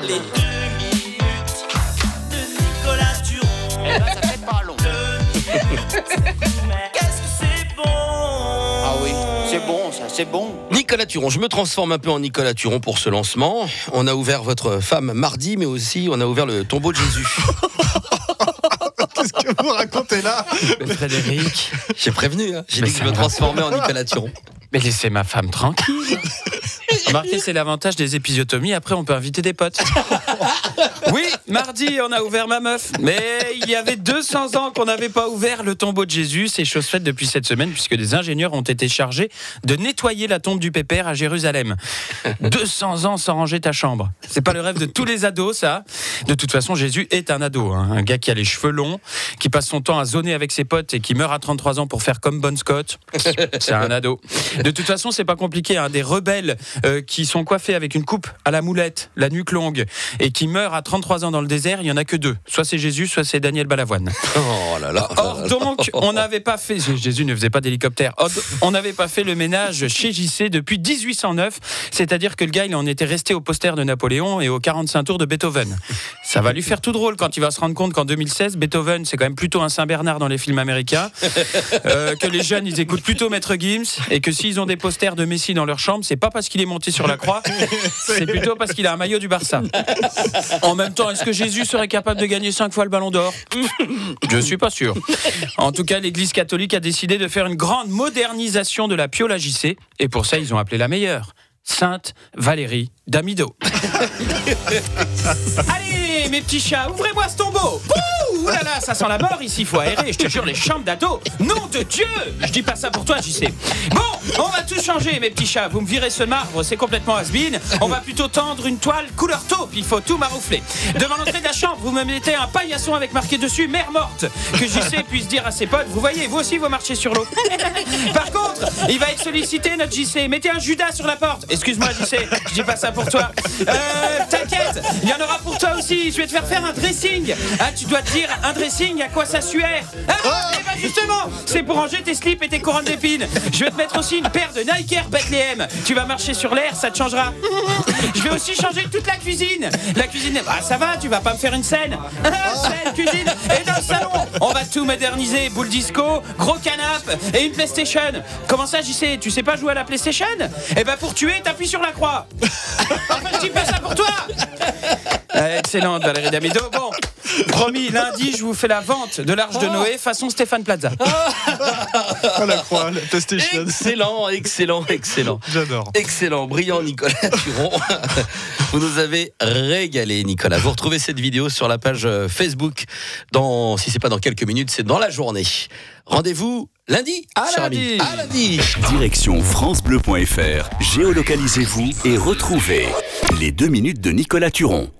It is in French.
Les 2 minutes de Nicolas Turon. Eh ben, ça fait pas long. 2 minutes. Mais qu'est-ce que c'est bon? Ah oui, c'est bon ça, c'est bon. Nicolas Turon, je me transforme un peu en Nicolas Turon pour ce lancement. On a ouvert votre femme mardi, mais aussi on a ouvert le tombeau de Jésus. Qu'est-ce que vous racontez là? Mais Frédéric, J'ai prévenu, hein. J'ai Mais dit que je ça me va. transformais en Nicolas Turon. mais laissez ma femme tranquille. Remarquez, c'est l'avantage des épisiotomies. Après, on peut inviter des potes. Oui, mardi, on a ouvert ma meuf. Mais il y avait 200 ans qu'on n'avait pas ouvert le tombeau de Jésus. C'est chose faite depuis cette semaine, puisque des ingénieurs ont été chargés de nettoyer la tombe du pépère à Jérusalem. 200 ans sans ranger ta chambre. C'est pas le rêve de tous les ados, ça. De toute façon, Jésus est un ado. Hein. Un gars qui a les cheveux longs, qui passe son temps à zoner avec ses potes et qui meurt à 33 ans pour faire comme Bon Scott. C'est un ado. De toute façon, c'est pas compliqué. Hein. Des rebelles qui sont coiffés avec une coupe à la moulette, la nuque longue, et qui meurent à 33 ans dans le désert, il y en a que 2. Soit c'est Jésus, soit c'est Daniel Balavoine. Oh là là. Or donc, on n'avait pas fait... Jésus ne faisait pas d'hélicoptère. On n'avait pas fait le ménage chez JC depuis 1809, c'est-à-dire que le gars, il en était resté au poster de Napoléon et aux 45 tours de Beethoven. Ça va lui faire tout drôle quand il va se rendre compte qu'en 2016, Beethoven, c'est quand même plutôt un Saint-Bernard dans les films américains, que les jeunes, ils écoutent plutôt Maître Gims, et que s'ils ont des posters de Messi dans leur chambre, c'est pas parce qu'il est monté sur la croix, c'est plutôt parce qu'il a un maillot du Barça. En même temps, est-ce que Jésus serait capable de gagner 5 fois le Ballon d'Or? Je suis pas sûr. En tout cas, l'Église catholique a décidé de faire une grande modernisation de la Pio la JC, et pour ça, ils ont appelé la meilleure, Sainte Valérie d'Amido. Allez, mes petits chats, ouvrez-moi ce tombeau. Ouh là là, ça sent la mort ici, faut aérer. Je te jure, les chambres d'ado. Nom de Dieu, je dis pas ça pour toi, JC. Bon, on va tout changer, mes petits chats. Vous me virez ce marbre, c'est complètement has-been. On va plutôt tendre une toile couleur taupe. Il faut tout maroufler. Devant l'entrée de la chambre, vous me mettez un paillasson avec marqué dessus mère morte. Que JC puisse dire à ses potes, vous voyez, vous aussi vous marchez sur l'eau. Par contre, il va être sollicité, notre JC. Mettez un Judas sur la porte. Excuse-moi, JC, je dis pas ça pour toi. T'inquiète, il y en aura pour toi aussi. Je vais te faire un dressing. Ah, tu dois te dire un dressing, à quoi ça suère? Ah, et ben justement, c'est pour ranger tes slips et tes couronnes d'épines. Je vais te mettre aussi une paire de Nike Air Bethléem. Tu vas marcher sur l'air, ça te changera. Je vais aussi changer toute la cuisine. La cuisine, ah ça va, tu vas pas me faire une scène. Scène, cuisine. Et dans le salon, on va tout moderniser. Boule disco, gros canapé et une PlayStation. Comment ça, JC? Tu sais pas jouer à la PlayStation? Eh ben pour tuer, t'appuies sur la croix. Enfin, je dis pas ça pour toi. Excellente, Valérie d'Amido. Bon, promis, lundi, je vous fais la vente de l'Arche de Noé façon Stéphane Plaza. Ah, la croix, la PlayStation. Excellent. J'adore. Excellent, brillant Nicolas Turon. Vous nous avez régalé, Nicolas. Vous retrouvez cette vidéo sur la page Facebook. Si c'est pas dans quelques minutes, c'est dans la journée. Rendez-vous lundi. À lundi. À lundi. Direction francebleu.fr. Géolocalisez-vous et retrouvez les 2 minutes de Nicolas Turon.